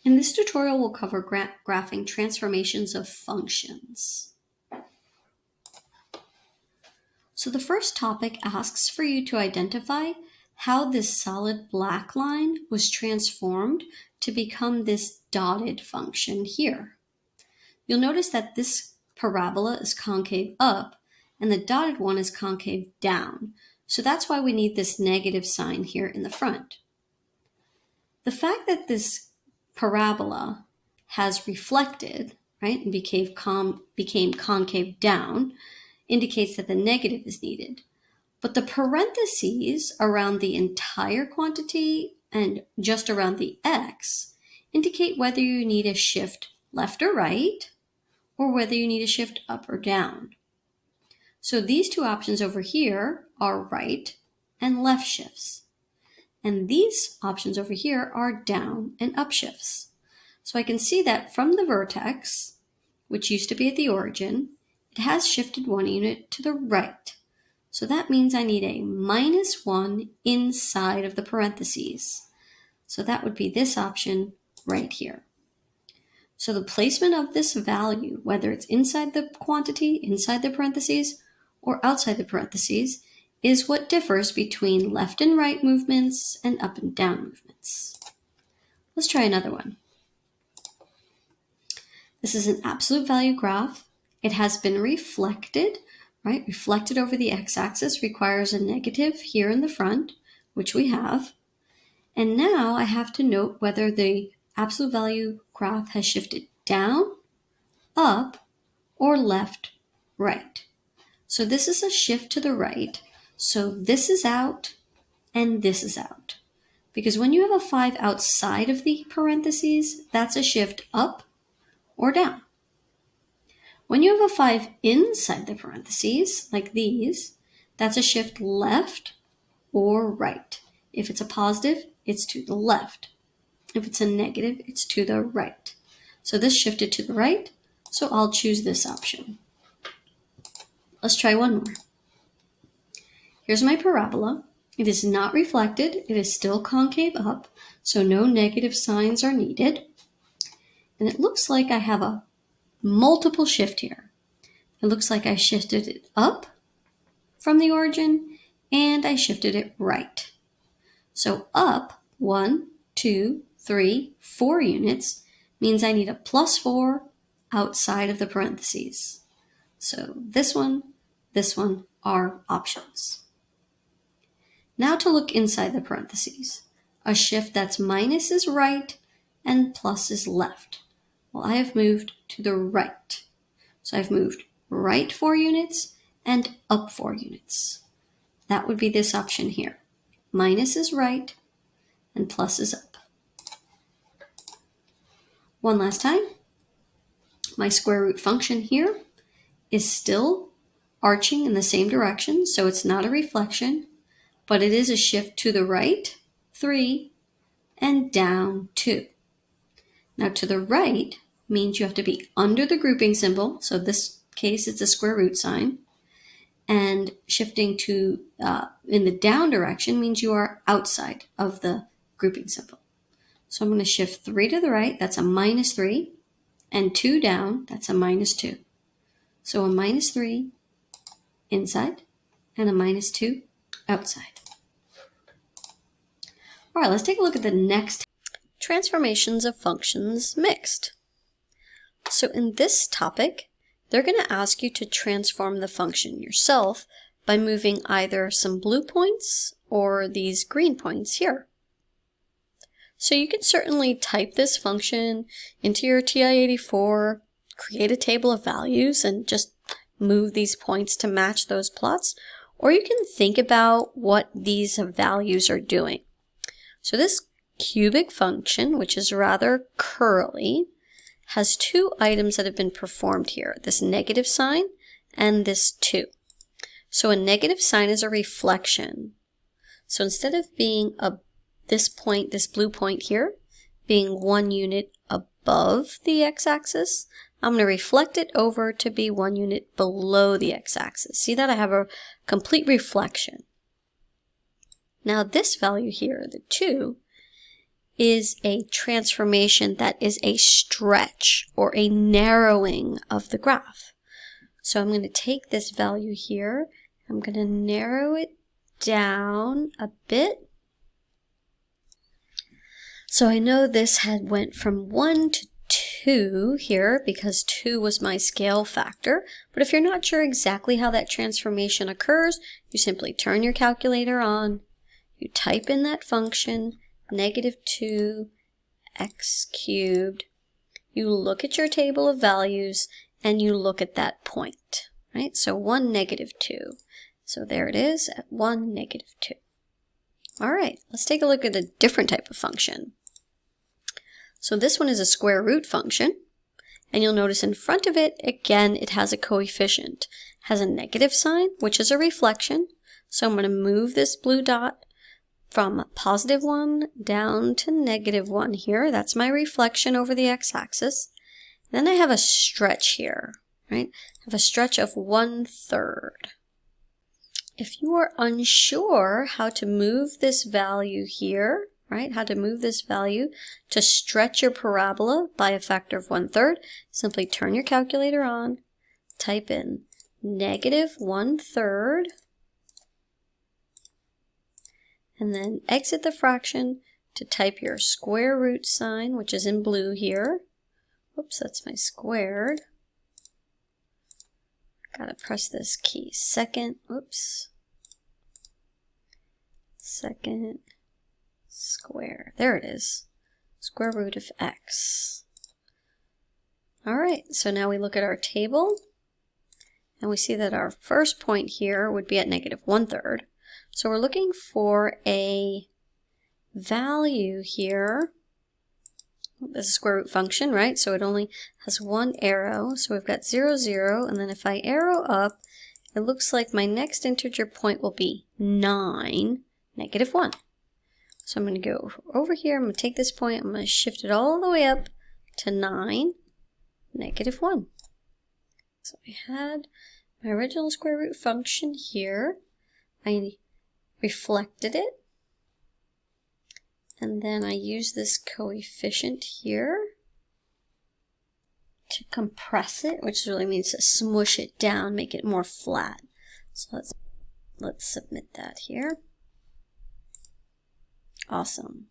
In this tutorial, we'll cover graphing transformations of functions. So the first topic asks for you to identify how this solid black line was transformed to become this dotted function here. You'll notice that this parabola is concave up and the dotted one is concave down. So that's why we need this negative sign here in the front. The fact that this parabola has reflected, right, and became concave down indicates that the negative is needed. But the parentheses around the entire quantity and just around the x indicate whether you need a shift left or right, or whether you need a shift up or down. So these two options over here are right and left shifts. And these options over here are down and up shifts. So I can see that from the vertex, which used to be at the origin, it has shifted 1 unit to the right. So that means I need a -1 inside of the parentheses. So that would be this option right here. So the placement of this value, whether it's inside the quantity, inside the parentheses, or outside the parentheses, is what differs between left and right movements and up and down movements. Let's try another one. This is an absolute value graph. It has been reflected, right? Reflected over the x-axis requires a negative here in the front, which we have. And now I have to note whether the absolute value graph has shifted down, up, or left, right. So this is a shift to the right. So this is out and this is out. Because when you have a 5 outside of the parentheses, that's a shift up or down. When you have a 5 inside the parentheses, like these, that's a shift left or right. If it's a positive, it's to the left. If it's a negative, it's to the right. So this shifted to the right, so I'll choose this option. Let's try one more. Here's my parabola. It is not reflected. It is still concave up, so no negative signs are needed. And it looks like I have a multiple shift here. It looks like I shifted it up from the origin, and I shifted it right. So up 1, 2, 3, 4 units means I need a +4 outside of the parentheses. So this one are options. Now to look inside the parentheses. A shift that's minus is right and plus is left. Well, I have moved to the right. So I've moved right 4 units and up 4 units. That would be this option here. Minus is right and plus is up. One last time. My square root function here is still arching in the same direction, so it's not a reflection, but it is a shift to the right, 3, and down 2. Now to the right means you have to be under the grouping symbol, so this case it's a square root sign, and shifting to in the down direction means you are outside of the grouping symbol. So I'm going to shift 3 to the right, that's a -3, and 2 down, that's a -2. So a -3 inside and a -2 outside. All right, let's take a look at the next transformations of functions mixed. So in this topic, they're going to ask you to transform the function yourself by moving either some blue points or these green points here. So you can certainly type this function into your TI-84, create a table of values, and just move these points to match those plots, or you can think about what these values are doing. So this cubic function, which is rather curly, has 2 items that have been performed here, this negative sign and this 2. So a negative sign is a reflection. So instead of being this point, this blue point here, being 1 unit above the x-axis, I'm going to reflect it over to be 1 unit below the x-axis. See that I have a complete reflection. Now this value here, the 2, is a transformation that is a stretch or a narrowing of the graph. So I'm going to take this value here, I'm going to narrow it down a bit. So I know this had went from 1 to 2 here because 2 was my scale factor. But if you're not sure exactly how that transformation occurs, you simply turn your calculator on, you type in that function, -2 x cubed, you look at your table of values, and you look at that point, right? So 1, -2. So there it is at 1, -2. All right, let's take a look at a different type of function. So this one is a square root function, and you'll notice in front of it, again, it has a coefficient. It has a negative sign, which is a reflection. So I'm going to move this blue dot from +1 down to -1 here. That's my reflection over the x-axis. Then I have a stretch here, right? I have a stretch of 1/3. If you are unsure how to move this value here, right, how to move this value to stretch your parabola by a factor of 1/3, simply turn your calculator on, type in -1/3, and then exit the fraction to type your square root sign, which is in blue here. Whoops, that's my squared. Gotta press this key. Second square. There it is. Square root of x. All right, so now we look at our table, and we see that our first point here would be at -1/3. So we're looking for a value here. This is a square root function, right? So it only has one arrow. So we've got 0, 0, and then if I arrow up, it looks like my next integer point will be 9, -1. So I'm going to go over here, I'm going to take this point, I'm going to shift it all the way up to 9, -1. So I had my original square root function here. I reflected it, and then I use this coefficient here to compress it, which really means to smush it down, make it more flat. So let's submit that here. Awesome.